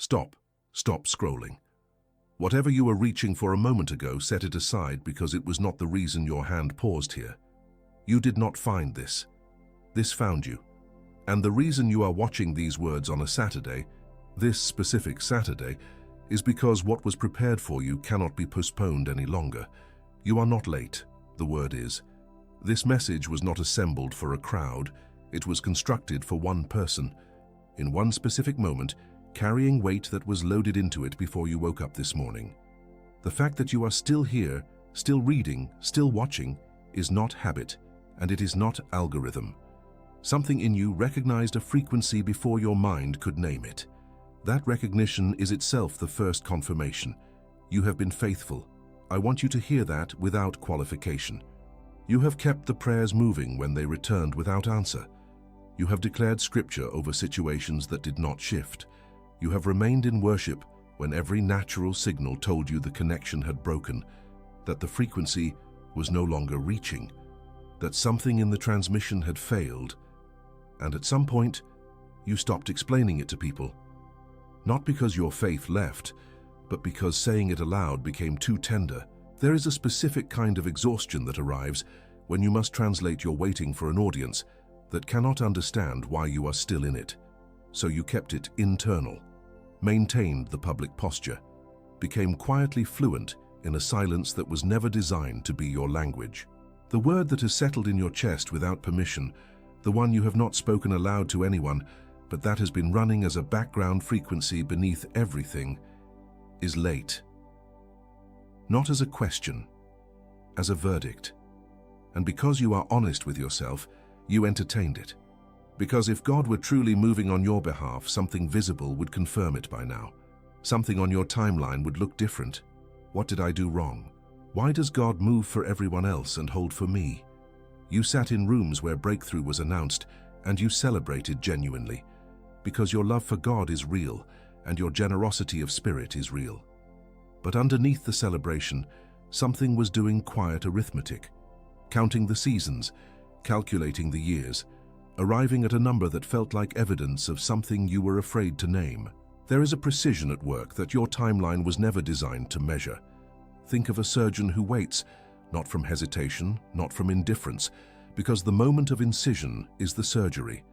Stop. Stop scrolling. Whatever you were reaching for a moment ago, set it aside because it was not the reason your hand paused here. You did not find this. This found you. And the reason you are watching these words on a Saturday, this specific Saturday, is because what was prepared for you cannot be postponed any longer. You are not late, the word is. This message was not assembled for a crowd. It was constructed for one person, in one specific moment, carrying weight that was loaded into it before you woke up this morning. The fact that you are still here, still reading, still watching, is not habit, and it is not algorithm. Something in you recognized a frequency before your mind could name it. That recognition is itself the first confirmation. You have been faithful. I want you to hear that without qualification. You have kept the prayers moving when they returned without answer. You have declared scripture over situations that did not shift. You have remained in worship when every natural signal told you the connection had broken, that the frequency was no longer reaching, that something in the transmission had failed, and at some point, you stopped explaining it to people. Not because your faith left, but because saying it aloud became too tender. There is a specific kind of exhaustion that arrives when you must translate your waiting for an audience that cannot understand why you are still in it. So you kept it internal, maintained the public posture, became quietly fluent in a silence that was never designed to be your language. The word that has settled in your chest without permission, the one you have not spoken aloud to anyone, but that has been running as a background frequency beneath everything, is late. Not as a question, as a verdict. And because you are honest with yourself, you entertained it. Because if God were truly moving on your behalf, something visible would confirm it by now. Something on your timeline would look different. What did I do wrong? Why does God move for everyone else and hold for me? You sat in rooms where breakthrough was announced, and you celebrated genuinely. Because your love for God is real, and your generosity of spirit is real. But underneath the celebration, something was doing quiet arithmetic, counting the seasons, calculating the years, arriving at a number that felt like evidence of something you were afraid to name. There is a precision at work that your timeline was never designed to measure. Think of a surgeon who waits, not from hesitation, not from indifference, because the moment of incision is the surgery.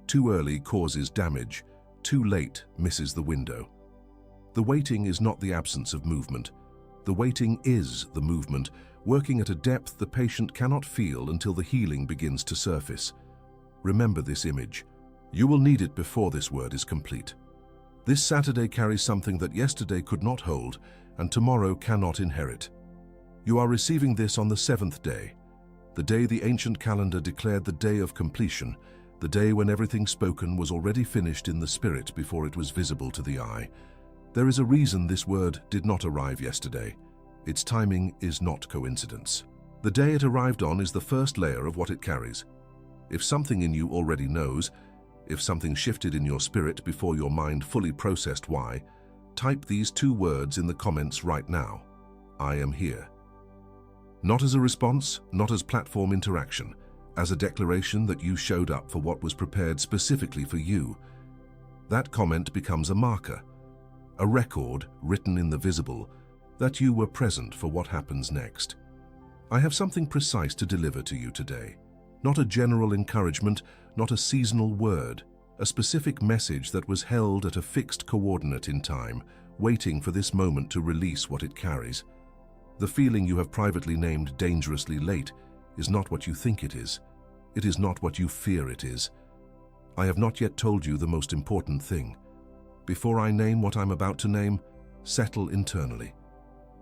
Too early causes damage, too late misses the window. The waiting is not the absence of movement. The waiting is the movement, working at a depth the patient cannot feel until the healing begins to surface. Remember this image. You will need it before this word is complete. This Saturday carries something that yesterday could not hold and tomorrow cannot inherit. You are receiving this on the 7th day, the day the ancient calendar declared the day of completion, the day when everything spoken was already finished in the spirit before it was visible to the eye. There is a reason this word did not arrive yesterday. Its timing is not coincidence. The day it arrived on is the first layer of what it carries. If something in you already knows, if something shifted in your spirit before your mind fully processed why, type these 2 words in the comments right now. I am here. Not as a response, not as platform interaction, as a declaration that you showed up for what was prepared specifically for you. That comment becomes a marker, a record written in the visible that you were present for what happens next. I have something precise to deliver to you today. Not a general encouragement, not a seasonal word, a specific message that was held at a fixed coordinate in time, waiting for this moment to release what it carries. The feeling you have privately named dangerously late is not what you think it is. It is not what you fear it is. I have not yet told you the most important thing. Before I name what I'm about to name, settle internally.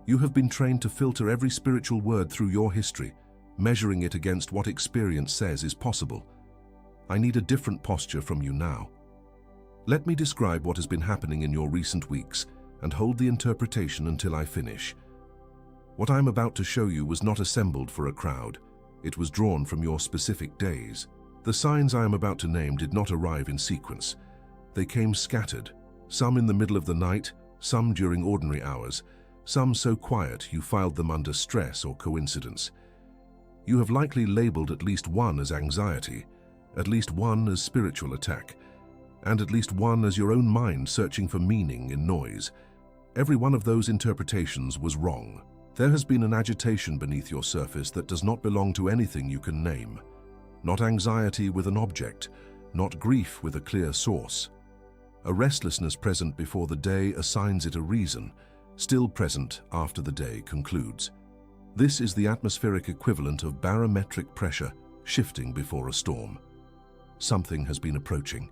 You have been trained to filter every spiritual word through your history, measuring it against what experience says is possible. I need a different posture from you now. Let me describe what has been happening in your recent weeks and hold the interpretation until I finish. What I'm about to show you was not assembled for a crowd. It was drawn from your specific days. The signs I am about to name did not arrive in sequence. They came scattered, some in the middle of the night, some during ordinary hours, some so quiet you filed them under stress or coincidence. You have likely labeled at least one as anxiety, at least one as spiritual attack, and at least one as your own mind searching for meaning in noise. Every one of those interpretations was wrong. There has been an agitation beneath your surface that does not belong to anything you can name. Not anxiety with an object, not grief with a clear source. A restlessness present before the day assigns it a reason, still present after the day concludes. This is the atmospheric equivalent of barometric pressure shifting before a storm. Something has been approaching.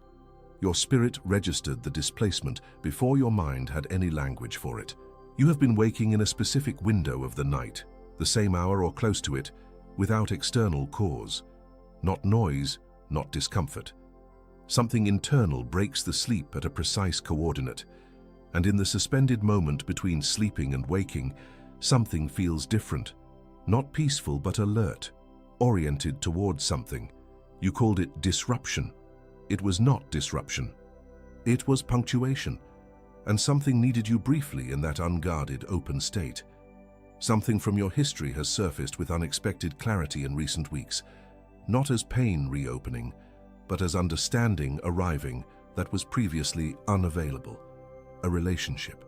Your spirit registered the displacement before your mind had any language for it. You have been waking in a specific window of the night, the same hour or close to it, without external cause. Not noise, not discomfort. Something internal breaks the sleep at a precise coordinate, and in the suspended moment between sleeping and waking, something feels different. Not peaceful but alert, oriented towards something. You called it disruption. It was not disruption. It was punctuation, and something needed you briefly in that unguarded, open state. Something from your history has surfaced with unexpected clarity in recent weeks, not as pain reopening, but as understanding arriving that was previously unavailable. A relationship,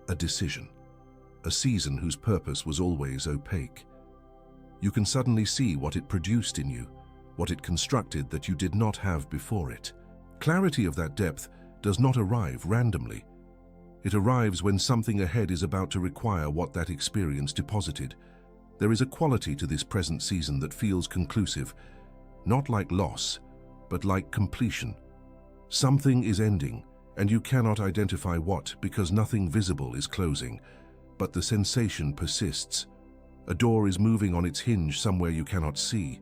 a decision, a season whose purpose was always opaque. You can suddenly see what it produced in you, what it constructed that you did not have before it. Clarity of that depth does not arrive randomly. It arrives when something ahead is about to require what that experience deposited. There is a quality to this present season that feels conclusive, not like loss, but like completion. Something is ending, and you cannot identify what because nothing visible is closing, but the sensation persists. A door is moving on its hinge somewhere you cannot see.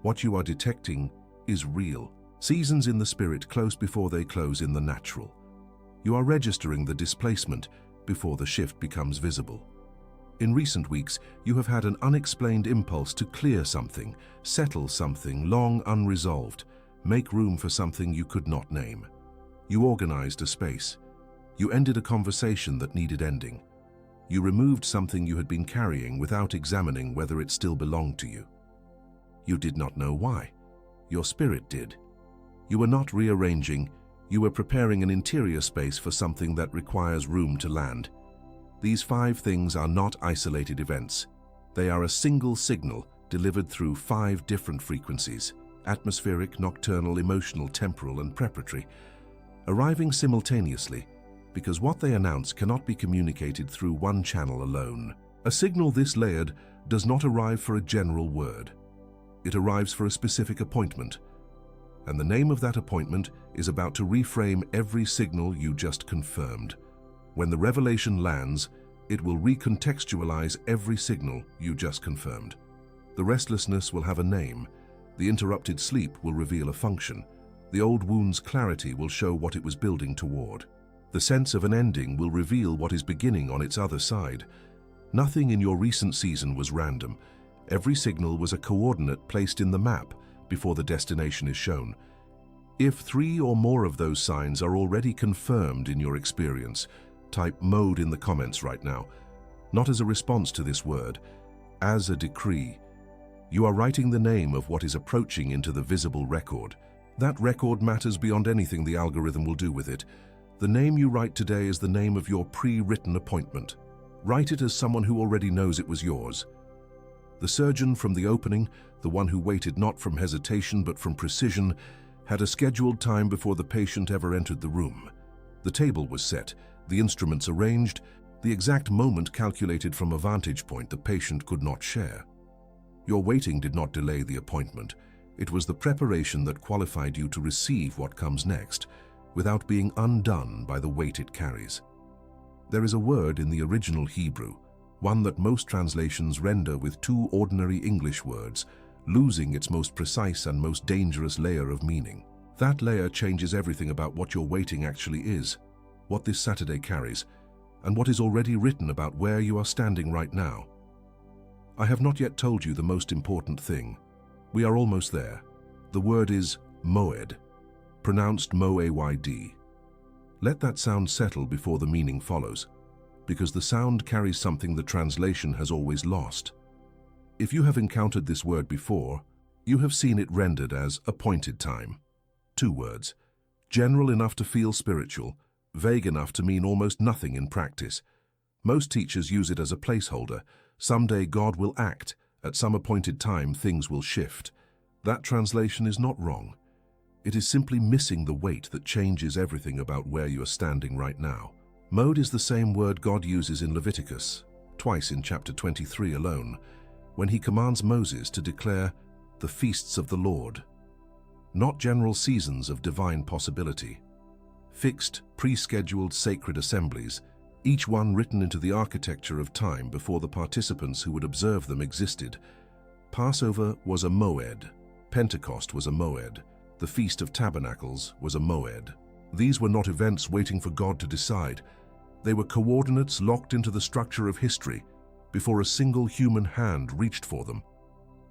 What you are detecting is real. Seasons in the spirit close before they close in the natural. You are registering the displacement before the shift becomes visible. In recent weeks, you have had an unexplained impulse to clear something, settle something long unresolved, make room for something you could not name. You organized a space. You ended a conversation that needed ending. You removed something you had been carrying without examining whether it still belonged to you. You did not know why. Your spirit did. You were not rearranging, you were preparing an interior space for something that requires room to land. These 5 things are not isolated events. They are a single signal delivered through 5 different frequencies: atmospheric, nocturnal, emotional, temporal, and preparatory, arriving simultaneously, because what they announce cannot be communicated through one channel alone. A signal this layered does not arrive for a general word. It arrives for a specific appointment, and the name of that appointment is about to reframe every signal you just confirmed. When the revelation lands, it will recontextualize every signal you just confirmed. The restlessness will have a name. The interrupted sleep will reveal a function. The old wound's clarity will show what it was building toward. The sense of an ending will reveal what is beginning on its other side. Nothing in your recent season was random. Every signal was a coordinate placed in the map before the destination is shown. If 3 or more of those signs are already confirmed in your experience, type mode in the comments right now. Not as a response to this word, as a decree. You are writing the name of what is approaching into the visible record. That record matters beyond anything the algorithm will do with it. The name you write today is the name of your pre-written appointment. Write it as someone who already knows it was yours. The surgeon from the opening, the one who waited not from hesitation but from precision, had a scheduled time before the patient ever entered the room. The table was set, the instruments arranged, the exact moment calculated from a vantage point the patient could not share. Your waiting did not delay the appointment. It was the preparation that qualified you to receive what comes next, without being undone by the weight it carries. There is a word in the original Hebrew, one that most translations render with 2 ordinary English words, losing its most precise and most dangerous layer of meaning. That layer changes everything about what your waiting actually is, what this Saturday carries, and what is already written about where you are standing right now. I have not yet told you the most important thing. We are almost there. The word is moed, pronounced mo-a-y-d. Let that sound settle before the meaning follows, because the sound carries something the translation has always lost. If you have encountered this word before, you have seen it rendered as appointed time. 2 words, General enough to feel spiritual, vague enough to mean almost nothing in practice. Most teachers use it as a placeholder. Someday God will act. At some appointed time, things will shift. That translation is not wrong. It is simply missing the weight that changes everything about where you are standing right now. Mode is the same word God uses in Leviticus, twice in chapter 23 alone, when he commands Moses to declare the feasts of the Lord, not general seasons of divine possibility. Fixed, pre-scheduled sacred assemblies, each one written into the architecture of time before the participants who would observe them existed. Passover was a moed. Pentecost was a moed. The Feast of Tabernacles was a moed. These were not events waiting for God to decide. They were coordinates locked into the structure of history before a single human hand reached for them.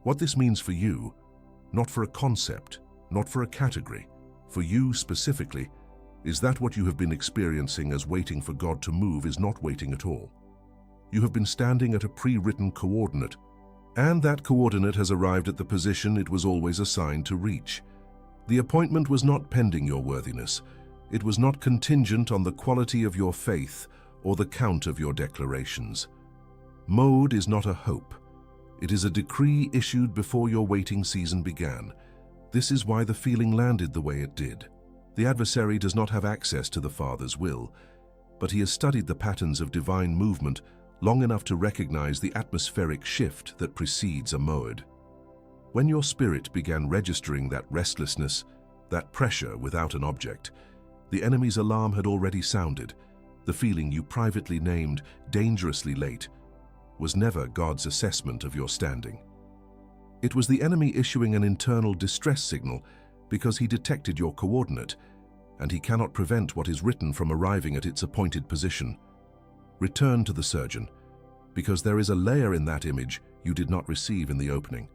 What this means for you, not for a concept, not for a category, for you specifically, is that what you have been experiencing as waiting for God to move is not waiting at all. You have been standing at a pre-written coordinate, and that coordinate has arrived at the position it was always assigned to reach. The appointment was not pending your worthiness. It was not contingent on the quality of your faith or the count of your declarations. Mode is not a hope. It is a decree issued before your waiting season began. This is why the feeling landed the way it did. The adversary does not have access to the Father's will, but he has studied the patterns of divine movement long enough to recognize the atmospheric shift that precedes a moed. When your spirit began registering that restlessness, that pressure without an object, the enemy's alarm had already sounded. The feeling you privately named dangerously late was never God's assessment of your standing. It was the enemy issuing an internal distress signal because he detected your coordinate, and he cannot prevent what is written from arriving at its appointed position. Return to the surgeon, because there is a layer in that image you did not receive in the opening.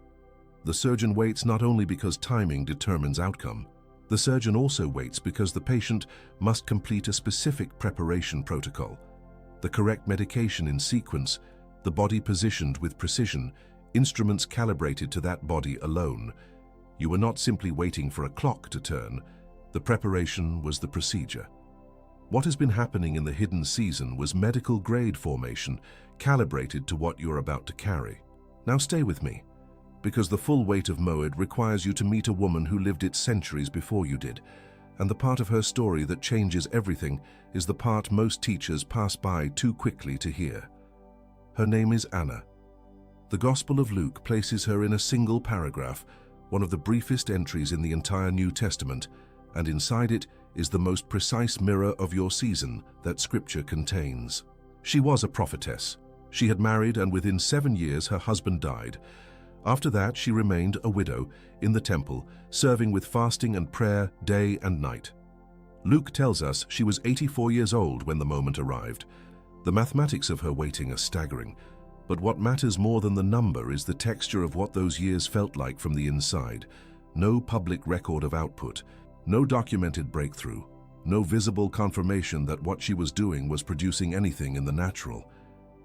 The surgeon waits not only because timing determines outcome. The surgeon also waits because the patient must complete a specific preparation protocol. The correct medication in sequence, the body positioned with precision, instruments calibrated to that body alone. You were not simply waiting for a clock to turn. The preparation was the procedure. What has been happening in the hidden season was medical grade formation, calibrated to what you're about to carry. Now stay with me, because the full weight of Moed requires you to meet a woman who lived it centuries before you did, and the part of her story that changes everything is the part most teachers pass by too quickly to hear. Her name is Anna. The Gospel of Luke places her in a single paragraph, one of the briefest entries in the entire New Testament, and inside it is the most precise mirror of your season that Scripture contains. She was a prophetess. She had married, and within 7 years her husband died. After that, she remained a widow in the temple, serving with fasting and prayer day and night. Luke tells us she was 84 years old when the moment arrived. The mathematics of her waiting are staggering, but what matters more than the number is the texture of what those years felt like from the inside. No public record of output, no documented breakthrough, no visible confirmation that what she was doing was producing anything in the natural.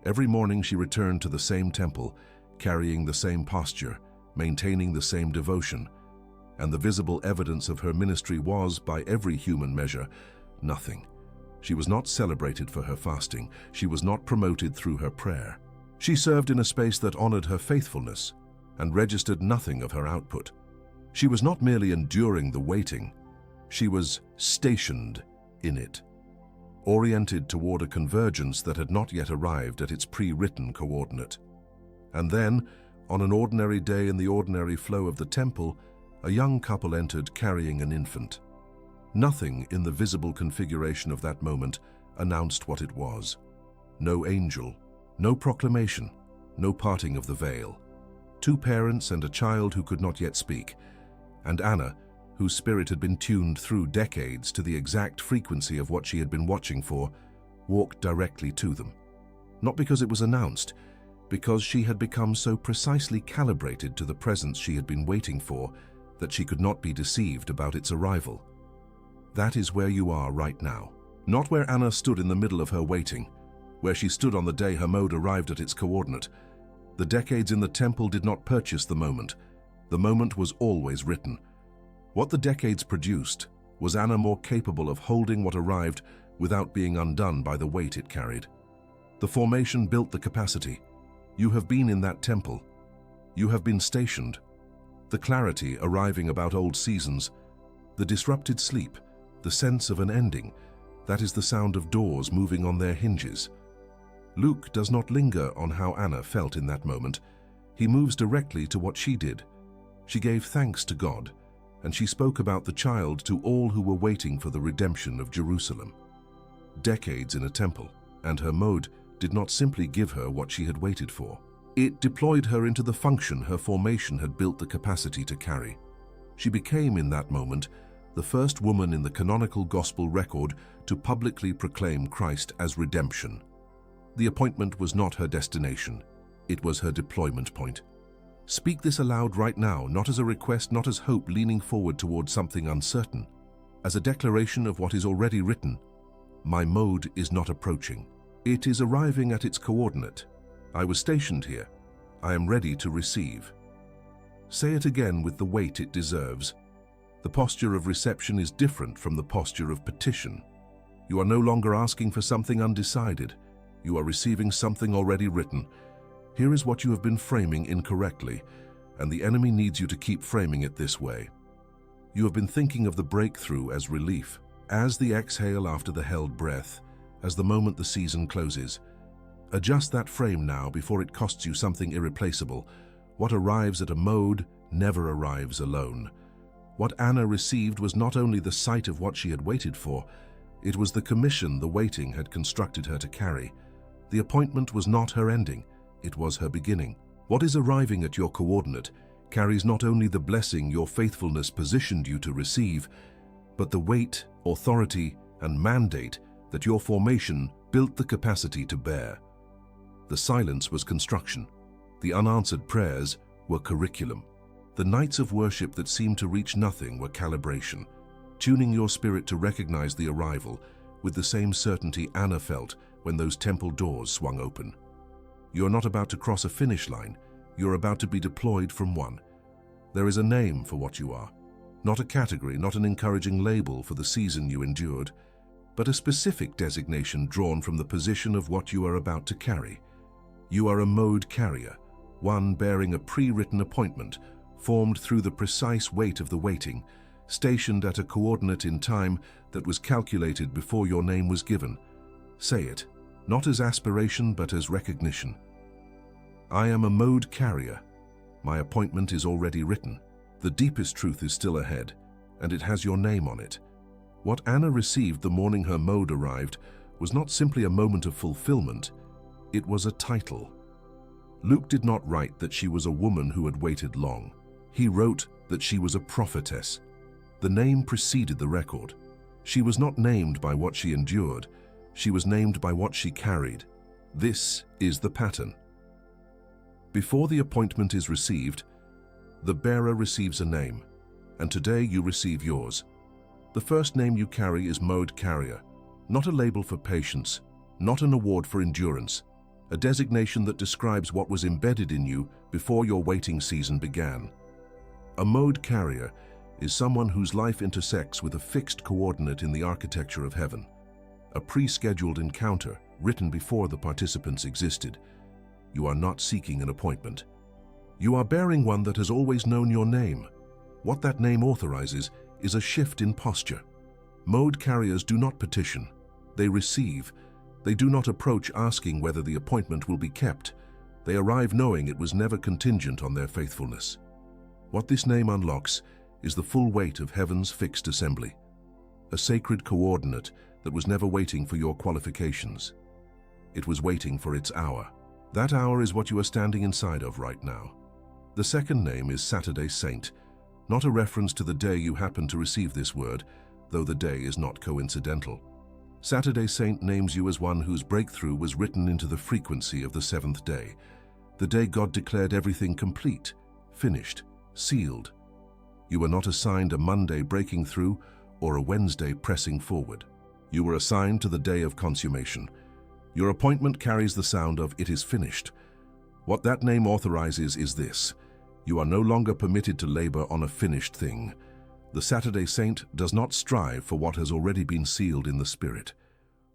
Every morning she returned to the same temple, carrying the same posture, maintaining the same devotion, and the visible evidence of her ministry was, by every human measure, nothing. She was not celebrated for her fasting. She was not promoted through her prayer. She served in a space that honored her faithfulness and registered nothing of her output. She was not merely enduring the waiting, she was stationed in it, oriented toward a convergence that had not yet arrived at its pre-written coordinate. And then, on an ordinary day in the ordinary flow of the temple, a young couple entered carrying an infant. Nothing in the visible configuration of that moment announced what it was. No angel, no proclamation, no parting of the veil. 2 parents and a child who could not yet speak, and Anna, whose spirit had been tuned through decades to the exact frequency of what she had been watching for, walked directly to them. Not because it was announced, because she had become so precisely calibrated to the presence she had been waiting for that she could not be deceived about its arrival. That is where you are right now. Not where Anna stood in the middle of her waiting, where she stood on the day her mode arrived at its coordinate. The decades in the temple did not purchase the moment. The moment was always written. What the decades produced Was Anna more capable of holding what arrived without being undone by the weight it carried? The formation built the capacity. You have been in that temple. You have been stationed. The clarity arriving about old seasons, the disrupted sleep, the sense of an ending, that is the sound of doors moving on their hinges. Luke does not linger on how Anna felt in that moment. He moves directly to what she did. She gave thanks to God, and she spoke about the child to all who were waiting for the redemption of Jerusalem. Decades in a temple, and her mode did not simply give her what she had waited for. It deployed her into the function her formation had built the capacity to carry. She became, in that moment, the first woman in the canonical gospel record to publicly proclaim Christ as redemption. The appointment was not her destination. It was her deployment point. Speak this aloud right now, not as a request, not as hope leaning forward towards something uncertain, as a declaration of what is already written. My mode is not approaching. It is arriving at its coordinate. I was stationed here. I am ready to receive. Say it again with the weight it deserves. The posture of reception is different from the posture of petition. You are no longer asking for something undecided. You are receiving something already written. Here is what you have been framing incorrectly, and the enemy needs you to keep framing it this way. You have been thinking of the breakthrough as relief, as the exhale after the held breath, as the moment the season closes. Adjust that frame now before it costs you something irreplaceable. What arrives at a mode never arrives alone. What Anna received was not only the sight of what she had waited for, it was the commission the waiting had constructed her to carry. The appointment was not her ending, it was her beginning. What is arriving at your coordinate carries not only the blessing your faithfulness positioned you to receive, but the weight, authority, and mandate that your formation built the capacity to bear. The silence was construction. The unanswered prayers were curriculum. The nights of worship that seemed to reach nothing were calibration, tuning your spirit to recognize the arrival with the same certainty Anna felt when those temple doors swung open. You're not about to cross a finish line, you're about to be deployed from one. There is a name for what you are, not a category, not an encouraging label for the season you endured, but a specific designation drawn from the position of what you are about to carry. You are a mode carrier, one bearing a pre-written appointment, formed through the precise weight of the waiting, stationed at a coordinate in time that was calculated before your name was given. Say it, not as aspiration but as recognition. I am a mode carrier. My appointment is already written. The deepest truth is still ahead, and it has your name on it. What Anna received the morning her mode arrived was not simply a moment of fulfillment, it was a title. Luke did not write that she was a woman who had waited long. He wrote that she was a prophetess. The name preceded the record. She was not named by what she endured, she was named by what she carried. This is the pattern. Before the appointment is received, the bearer receives a name, and today you receive yours. The first name you carry is Mode Carrier, not a label for patience, not an award for endurance, a designation that describes what was embedded in you before your waiting season began. A Mode Carrier is someone whose life intersects with a fixed coordinate in the architecture of heaven, a pre-scheduled encounter written before the participants existed. You are not seeking an appointment. You are bearing one that has always known your name. What that name authorizes is a shift in posture. Mode carriers do not petition. They receive. They do not approach asking whether the appointment will be kept. They arrive knowing it was never contingent on their faithfulness. What this name unlocks is the full weight of heaven's fixed assembly, a sacred coordinate that was never waiting for your qualifications. It was waiting for its hour. That hour is what you are standing inside of right now. The second name is Saturday Saint, not a reference to the day you happen to receive this word, though the day is not coincidental. Saturday Saint names you as one whose breakthrough was written into the frequency of the seventh day, the day God declared everything complete, finished, sealed. You were not assigned a Monday breaking through or a Wednesday pressing forward. You were assigned to the day of consummation. Your appointment carries the sound of "it is finished." What that name authorizes is this: you are no longer permitted to labor on a finished thing. The Saturday Saint does not strive for what has already been sealed in the Spirit.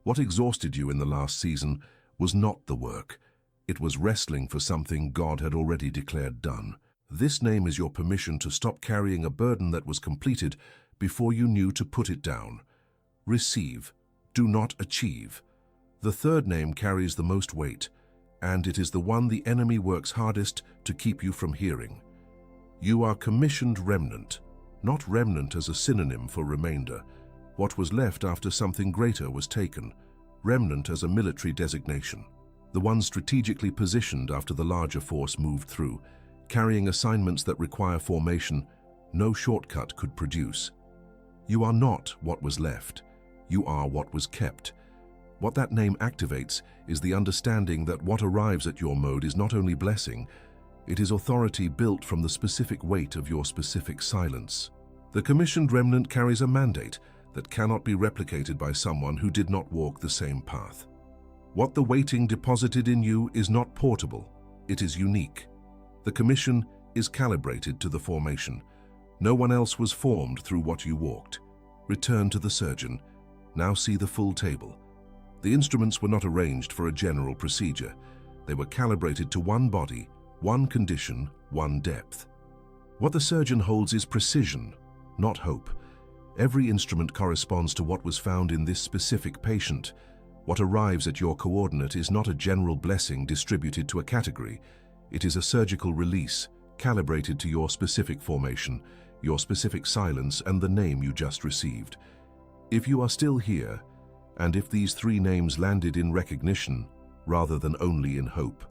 What exhausted you in the last season was not the work. It was wrestling for something God had already declared done. This name is your permission to stop carrying a burden that was completed before you knew to put it down. Receive, do not achieve. The third name carries the most weight, and it is the one the enemy works hardest to keep you from hearing. You are commissioned remnant, not remnant as a synonym for remainder, what was left after something greater was taken, remnant as a military designation, the one strategically positioned after the larger force moved through, carrying assignments that require formation no shortcut could produce. You are not what was left, you are what was kept. What that name activates is the understanding that what arrives at your mode is not only blessing, it is authority built from the specific weight of your specific silence. The commissioned remnant carries a mandate that cannot be replicated by someone who did not walk the same path. What the waiting deposited in you is not portable, it is unique. The commission is calibrated to the formation. No one else was formed through what you walked. Return to the surgeon. Now see the full table. The instruments were not arranged for a general procedure. They were calibrated to one body, one condition, one depth. What the surgeon holds is precision, not hope. Every instrument corresponds to what was found in this specific patient. What arrives at your coordinate is not a general blessing distributed to a category. It is a surgical release, calibrated to your specific formation, your specific silence, and the name you just received. If you are still here, and if these three names landed in recognition rather than only in hope,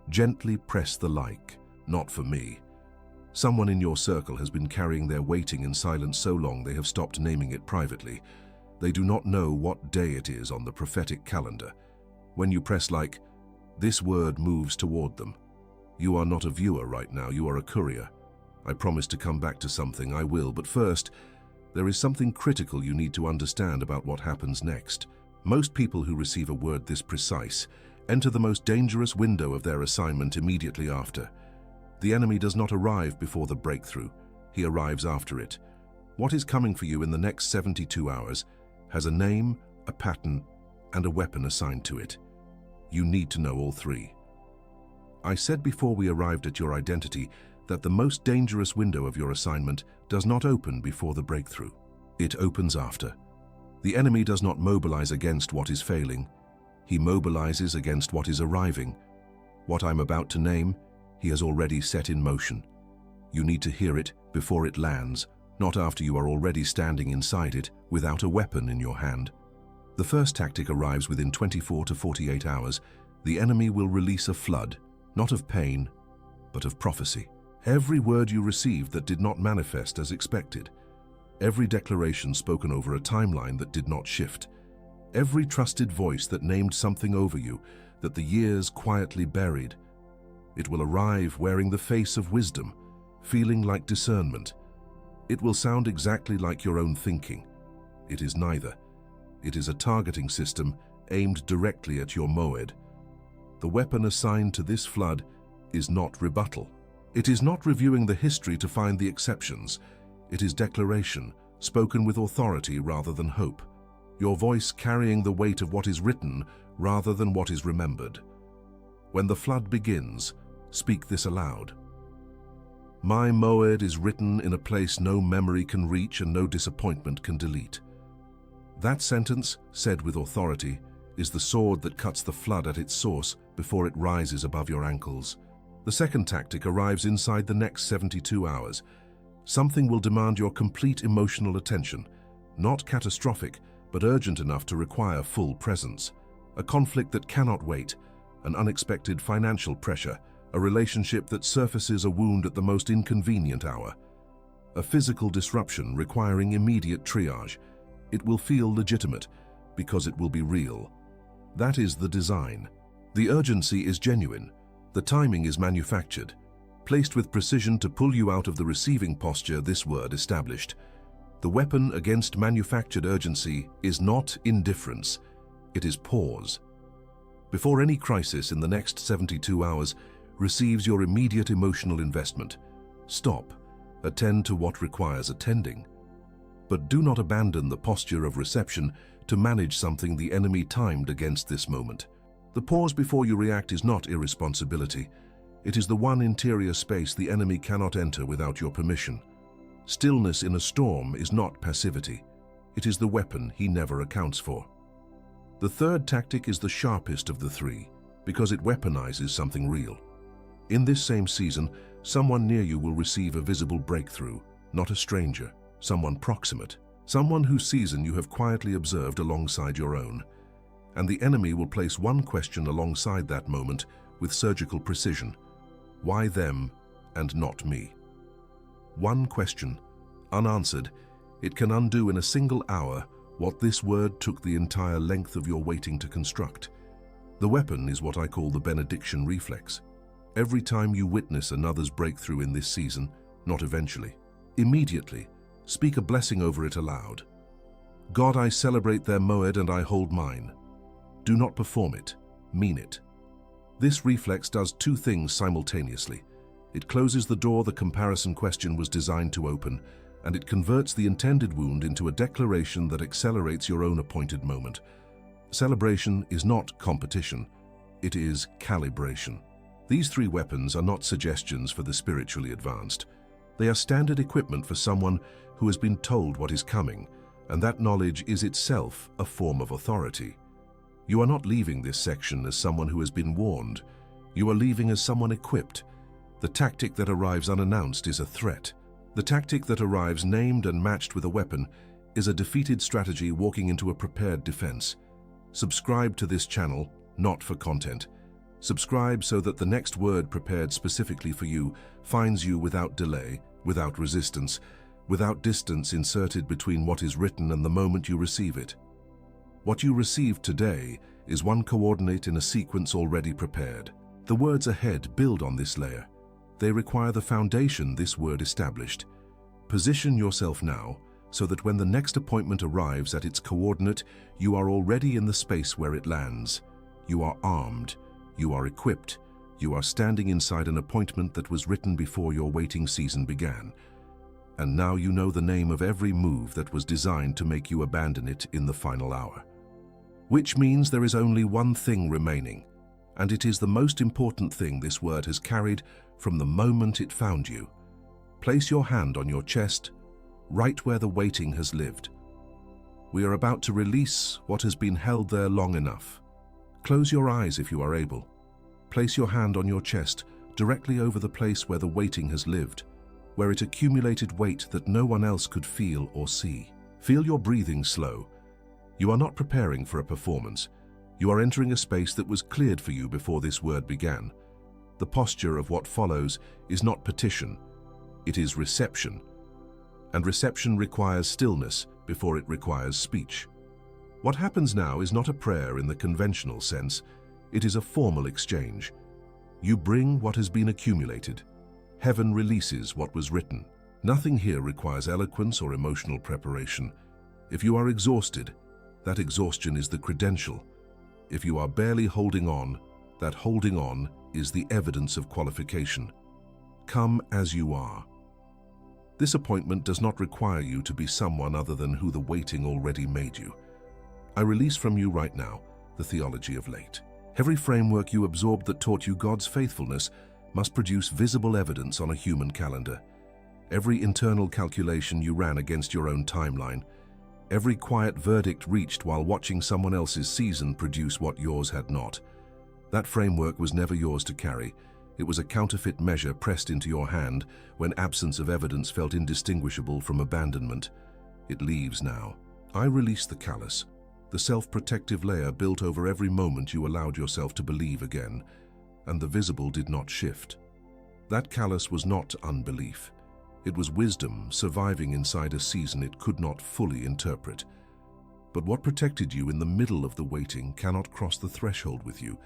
gently press the like, not for me. Someone in your circle has been carrying their waiting in silence so long they have stopped naming it privately. They do not know what day it is on the prophetic calendar. When you press like, this word moves toward them. You are not a viewer right now, you are a courier. I promise to come back to something, I will, but first, there is something critical you need to understand about what happens next. Most people who receive a word this precise enter the most dangerous window of their assignment immediately after. The enemy does not arrive before the breakthrough, he arrives after it. What is coming for you in the next 72 hours has a name, a pattern, and a weapon assigned to it. You need to know all three. I said before we arrived at your identity that the most dangerous window of your assignment does not open before the breakthrough. It opens after. The enemy does not mobilize against what is failing. He mobilizes against what is arriving. What I'm about to name, he has already set in motion. You need to hear it before it lands, not after you are already standing inside it without a weapon in your hand. The first tactic arrives within 24 to 48 hours. The enemy will release a flood, not of pain, but of prophecy. Every word you received that did not manifest as expected. Every declaration spoken over a timeline that did not shift. Every trusted voice that named something over you that the years quietly buried. It will arrive wearing the face of wisdom, feeling like discernment. It will sound exactly like your own thinking. It is neither. It is a targeting system aimed directly at your moed. The weapon assigned to this flood is not rebuttal. It is not reviewing the history to find the exceptions. It is declaration, spoken with authority rather than hope. Your voice carrying the weight of what is written rather than what is remembered. When the flood begins, speak this aloud. My moed is written in a place no memory can reach and no disappointment can delete. That sentence, said with authority, is the sword that cuts the flood at its source before it rises above your ankles. The second tactic arrives inside the next 72 hours. Something will demand your complete emotional attention, not catastrophic, but urgent enough to require full presence. A conflict that cannot wait, an unexpected financial pressure, a relationship that surfaces a wound at the most inconvenient hour. A physical disruption requiring immediate triage. It will feel legitimate because it will be real. That is the design. The urgency is genuine. The timing is manufactured, placed with precision to pull you out of the receiving posture this word established. The weapon against manufactured urgency is not indifference, it is pause. Before any crisis in the next 72 hours receives your immediate emotional investment, stop, attend to what requires attending. But do not abandon the posture of reception to manage something the enemy timed against this moment. The pause before you react is not irresponsibility. It is the one interior space the enemy cannot enter without your permission. Stillness in a storm is not passivity. It is the weapon he never accounts for. The third tactic is the sharpest of the three, because it weaponizes something real. In this same season, someone near you will receive a visible breakthrough, not a stranger, someone proximate, someone whose season you have quietly observed alongside your own. And the enemy will place one question alongside that moment with surgical precision. Why them and not me? One question, unanswered, it can undo in a single hour what this word took the entire length of your waiting to construct. The weapon is what I call the benediction reflex. Every time you witness another's breakthrough in this season, not eventually, immediately, speak a blessing over it aloud. God, I celebrate their moed and I hold mine. Do not perform it, mean it. This reflex does two things simultaneously. It closes the door the comparison question was designed to open, and it converts the intended wound into a declaration that accelerates your own appointed moment. Celebration is not competition, it is calibration. These three weapons are not suggestions for the spiritually advanced. They are standard equipment for someone who has been told what is coming, and that knowledge is itself a form of authority. You are not leaving this section as someone who has been warned. You are leaving as someone equipped. The tactic that arrives unannounced is a threat. The tactic that arrives named and matched with a weapon is a defeated strategy walking into a prepared defense. Subscribe to this channel, not for content. Subscribe so that the next word prepared specifically for you finds you without delay, without resistance, without distance inserted between what is written and the moment you receive it. What you received today is one coordinate in a sequence already prepared. The words ahead build on this layer. They require the foundation this word established. Position yourself now so that when the next appointment arrives at its coordinate, you are already in the space where it lands. You are armed, you are equipped, you are standing inside an appointment that was written before your waiting season began. And now you know the name of every move that was designed to make you abandon it in the final hour. Which means there is only one thing remaining, and it is the most important thing this word has carried from the moment it found you. Place your hand on your chest, right where the waiting has lived. We are about to release what has been held there long enough. Close your eyes if you are able. Place your hand on your chest, directly over the place where the waiting has lived, where it accumulated weight that no one else could feel or see. Feel your breathing slow. You are not preparing for a performance. You are entering a space that was cleared for you before this word began. The posture of what follows is not petition, it is reception. And reception requires stillness before it requires speech. What happens now is not a prayer in the conventional sense, it is a formal exchange. You bring what has been accumulated. Heaven releases what was written. Nothing here requires eloquence or emotional preparation. If you are exhausted, that exhaustion is the credential. If you are barely holding on, that holding on is the evidence of qualification. Come as you are. This appointment does not require you to be someone other than who the waiting already made you. I release from you right now the theology of late. Every framework you absorbed that taught you God's faithfulness must produce visible evidence on a human calendar. Every internal calculation you ran against your own timeline, every quiet verdict reached while watching someone else's season produce what yours had not. That framework was never yours to carry. It was a counterfeit measure pressed into your hand when absence of evidence felt indistinguishable from abandonment. It leaves now. I release the callous, the self-protective layer built over every moment you allowed yourself to believe again, and the visible did not shift. That callous was not unbelief. It was wisdom surviving inside a season it could not fully interpret. But what protected you in the middle of the waiting cannot cross the threshold with you.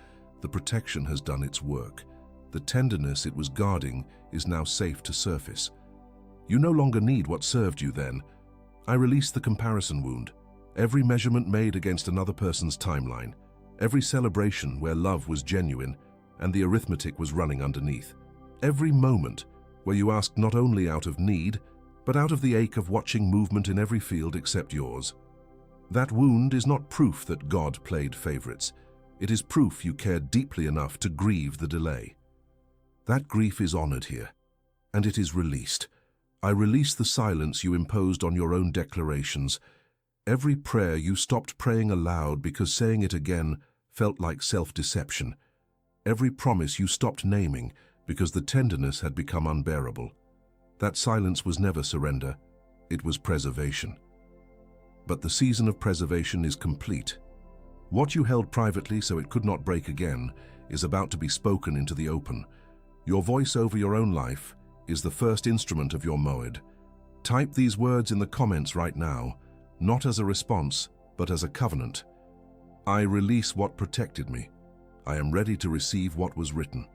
The protection has done its work. The tenderness it was guarding is now safe to surface. You no longer need what served you then. I release the comparison wound. Every measurement made against another person's timeline. Every celebration where love was genuine and the arithmetic was running underneath. Every moment where you asked not only out of need, but out of the ache of watching movement in every field except yours. That wound is not proof that God played favorites. It is proof you cared deeply enough to grieve the delay. That grief is honored here, and it is released. I release the silence you imposed on your own declarations. Every prayer you stopped praying aloud because saying it again felt like self-deception. Every promise you stopped naming because the tenderness had become unbearable. That silence was never surrender, it was preservation. But the season of preservation is complete. What you held privately so it could not break again is about to be spoken into the open. Your voice over your own life is the first instrument of your moed. Type these words in the comments right now, not as a response, but as a covenant. I release what protected me. I am ready to receive what was written.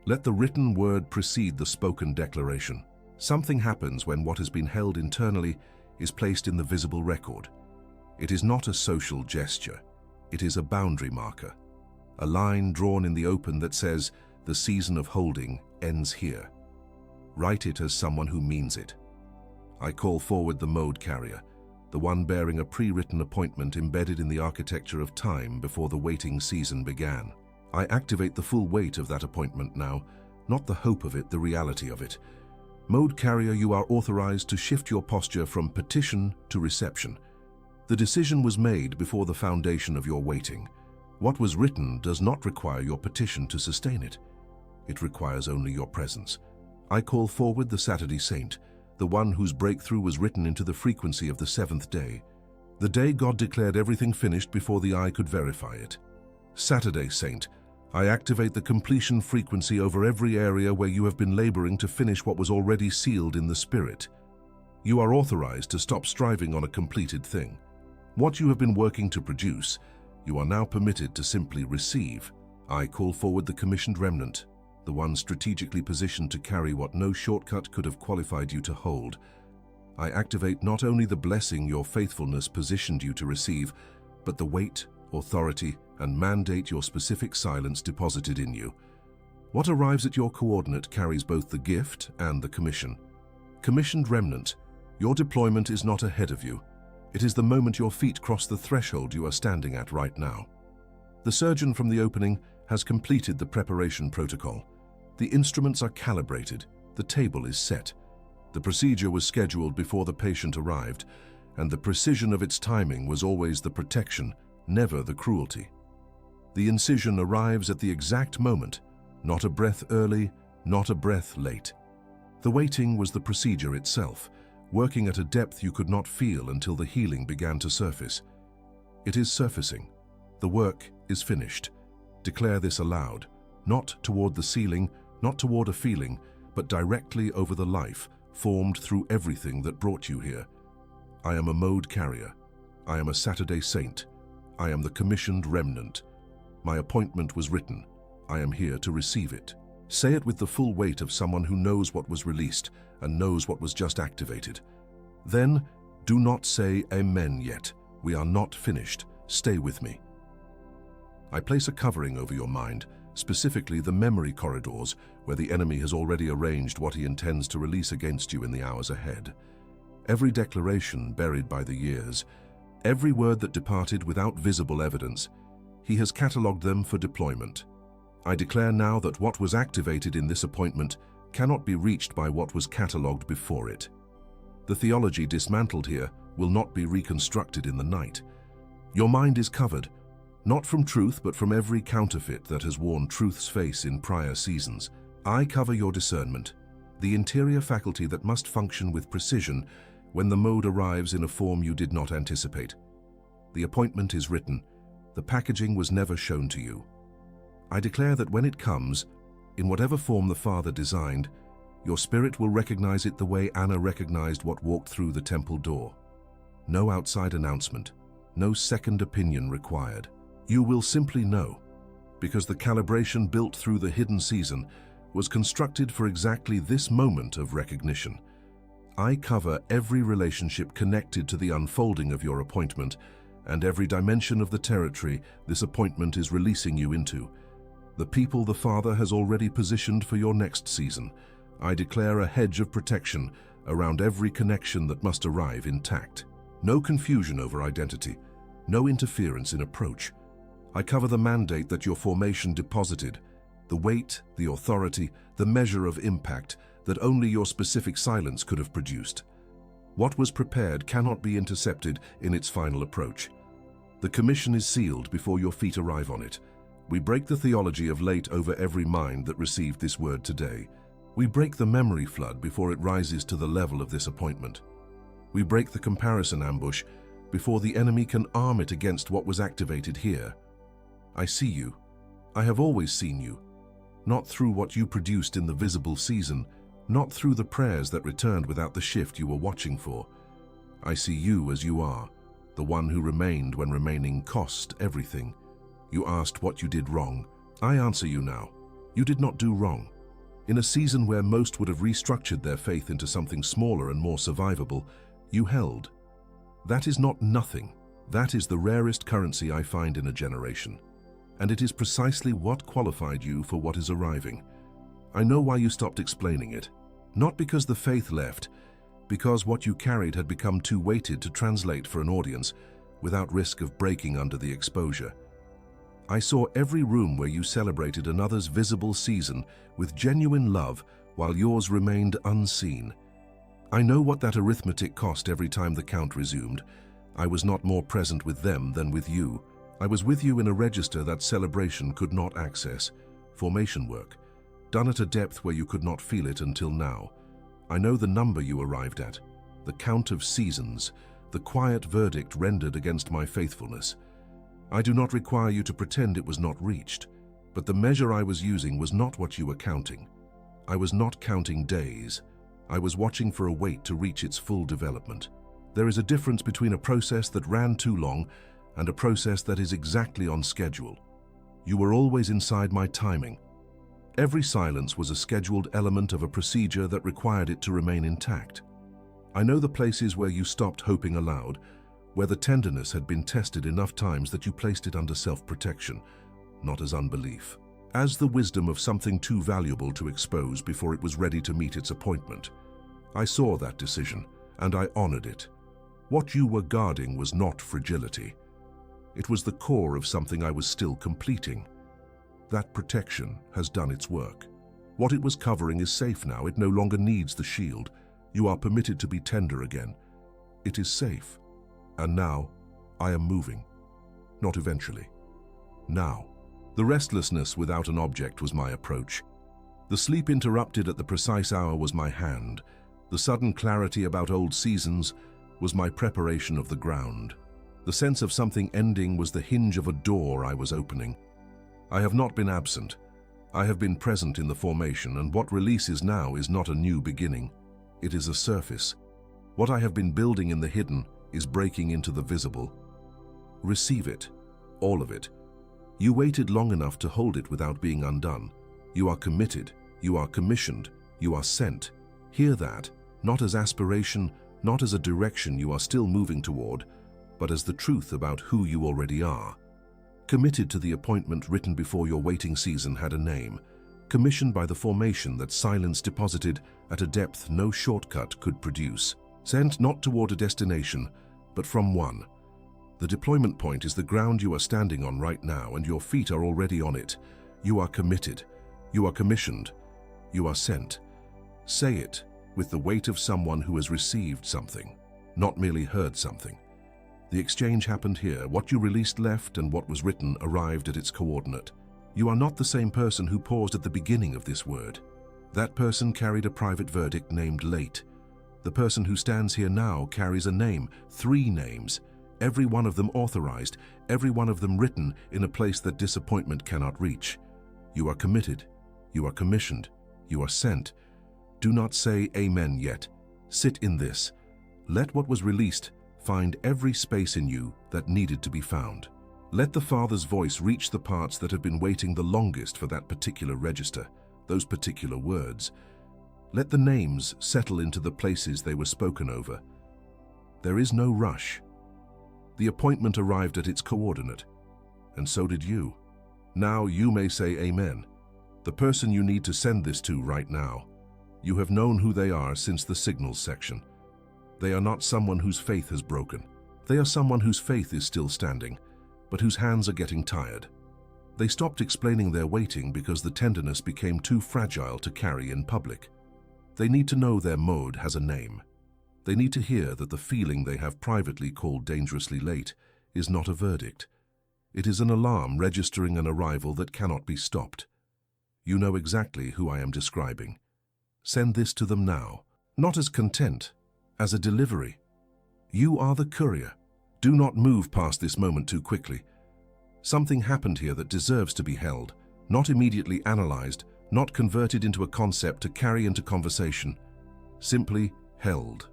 Let the written word precede the spoken declaration. Something happens when what has been held internally is placed in the visible record. It is not a social gesture. It is a boundary marker, a line drawn in the open that says, the season of holding ends here. Write it as someone who means it. I call forward the mode carrier, the one bearing a pre-written appointment embedded in the architecture of time before the waiting season began. I activate the full weight of that appointment now, not the hope of it, the reality of it. Mode carrier, you are authorized to shift your posture from petition to reception. The decision was made before the foundation of your waiting. What was written does not require your petition to sustain it. It requires only your presence. I call forward the Saturday Saint, the one whose breakthrough was written into the frequency of the seventh day, the day God declared everything finished before the eye could verify it. Saturday Saint, I activate the completion frequency over every area where you have been laboring to finish what was already sealed in the Spirit. You are authorized to stop striving on a completed thing. What you have been working to produce, you are now permitted to simply receive. I call forward the commissioned remnant, the one strategically positioned to carry what no shortcut could have qualified you to hold. I activate not only the blessing your faithfulness positioned you to receive, but the weight, authority, and mandate your specific silence deposited in you. What arrives at your coordinate carries both the gift and the commission. Commissioned remnant, your deployment is not ahead of you. It is the moment your feet cross the threshold you are standing at right now. The surgeon from the opening has completed the preparation protocol. The instruments are calibrated, the table is set. The procedure was scheduled before the patient arrived, and the precision of its timing was always the protection, never the cruelty. The incision arrives at the exact moment, not a breath early, not a breath late. The waiting was the procedure itself, working at a depth you could not feel until the healing began to surface. It is surfacing. The work is finished. Declare this aloud, not toward the ceiling, not toward a feeling, but directly over the life formed through everything that brought you here. I am a mode carrier. I am a Saturday Saint. I am the commissioned remnant. My appointment was written. I am here to receive it. Say it with the full weight of someone who knows what was released and knows what was just activated. Then, do not say amen yet. We are not finished. Stay with me. I place a covering over your mind, specifically the memory corridors where the enemy has already arranged what he intends to release against you in the hours ahead. Every declaration buried by the years, every word that departed without visible evidence, he has catalogued them for deployment. I declare now that what was activated in this appointment cannot be reached by what was catalogued before it. The theology dismantled here will not be reconstructed in the night. Your mind is covered, not from truth but from every counterfeit that has worn truth's face in prior seasons. I cover your discernment, the interior faculty that must function with precision when the mode arrives in a form you did not anticipate. The appointment is written. The packaging was never shown to you. I declare that when it comes, in whatever form the Father designed, your spirit will recognize it the way Anna recognized what walked through the temple door. No outside announcement, no second opinion required. You will simply know, because the calibration built through the hidden season was constructed for exactly this moment of recognition. I cover every relationship connected to the unfolding of your appointment and every dimension of the territory this appointment is releasing you into. The people the Father has already positioned for your next season. I declare a hedge of protection, around every connection that must arrive intact. No confusion over identity, no interference in approach. I cover the mandate that your formation deposited, the weight, the authority, the measure of impact that only your specific silence could have produced. What was prepared cannot be intercepted in its final approach. The commission is sealed before your feet arrive on it. We break the theology of late over every mind that received this word today. We break the memory flood before it rises to the level of this appointment. We break the comparison ambush before the enemy can arm it against what was activated here. I see you. I have always seen you. Not through what you produced in the visible season, not through the prayers that returned without the shift you were watching for. I see you as you are, the one who remained when remaining cost everything. You asked what you did wrong. I answer you now. You did not do wrong. In a season where most would have restructured their faith into something smaller and more survivable, you held. That is not nothing. That is the rarest currency I find in a generation. And it is precisely what qualified you for what is arriving. I know why you stopped explaining it. Not because the faith left, because what you carried had become too weighted to translate for an audience without risk of breaking under the exposure. I saw every room where you celebrated another's visible season with genuine love while yours remained unseen. I know what that arithmetic cost every time the count resumed. I was not more present with them than with you. I was with you in a register that celebration could not access. Formation work, done at a depth where you could not feel it until now. I know the number you arrived at, the count of seasons, the quiet verdict rendered against my faithfulness. I do not require you to pretend it was not reached, but the measure I was using was not what you were counting. I was not counting days. I was watching for a wait to reach its full development. There is a difference between a process that ran too long and a process that is exactly on schedule. You were always inside my timing. Every silence was a scheduled element of a procedure that required it to remain intact. I know the places where you stopped hoping aloud, where the tenderness had been tested enough times that you placed it under self-protection, not as unbelief, as the wisdom of something too valuable to expose before it was ready to meet its appointment. I saw that decision, and I honored it. What you were guarding was not fragility. It was the core of something I was still completing. That protection has done its work. What it was covering is safe now. It no longer needs the shield. You are permitted to be tender again. It is safe. And now, I am moving. Not eventually. Now. The restlessness without an object was my approach. The sleep interrupted at the precise hour was my hand. The sudden clarity about old seasons was my preparation of the ground. The sense of something ending was the hinge of a door I was opening. I have not been absent. I have been present in the formation, and what releases now is not a new beginning. It is a surface. What I have been building in the hidden is breaking into the visible. Receive it, all of it. You waited long enough to hold it without being undone. You are committed, you are commissioned, you are sent. Hear that, not as aspiration, not as a direction you are still moving toward, but as the truth about who you already are. Committed to the appointment written before your waiting season had a name, commissioned by the formation that silence deposited at a depth no shortcut could produce. Sent not toward a destination, but from one. The deployment point is the ground you are standing on right now, and your feet are already on it. You are committed. You are commissioned. You are sent. Say it with the weight of someone who has received something, not merely heard something. The exchange happened here. What you released left, and what was written arrived at its coordinate. You are not the same person who paused at the beginning of this word. That person carried a private verdict named late. The person who stands here now carries a name, 3 names, every one of them authorized, every one of them written in a place that disappointment cannot reach. You are committed. You are commissioned. You are sent. Do not say amen yet. Sit in this. Let what was released find every space in you that needed to be found. Let the Father's voice reach the parts that have been waiting the longest for that particular register, those particular words. Let the names settle into the places they were spoken over. There is no rush. The appointment arrived at its coordinate, and so did you. Now you may say amen. The person you need to send this to right now. You have known who they are since the signals section. They are not someone whose faith has broken. They are someone whose faith is still standing, but whose hands are getting tired. They stopped explaining their waiting because the tenderness became too fragile to carry in public. They need to know their mode has a name. They need to hear that the feeling they have privately called dangerously late is not a verdict. It is an alarm registering an arrival that cannot be stopped. You know exactly who I am describing. Send this to them now, not as content, as a delivery. You are the courier. Do not move past this moment too quickly. Something happened here that deserves to be held, not immediately analyzed, not converted into a concept to carry into conversation. Simply held.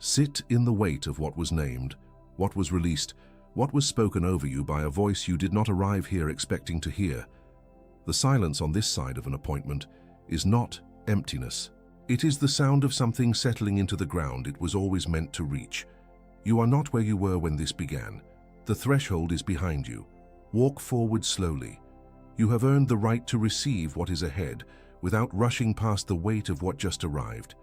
Sit in the weight of what was named, what was released, what was spoken over you by a voice you did not arrive here expecting to hear. The silence on this side of an appointment is not emptiness. It is the sound of something settling into the ground it was always meant to reach. You are not where you were when this began. The threshold is behind you. Walk forward slowly. You have earned the right to receive what is ahead without rushing past the weight of what just arrived.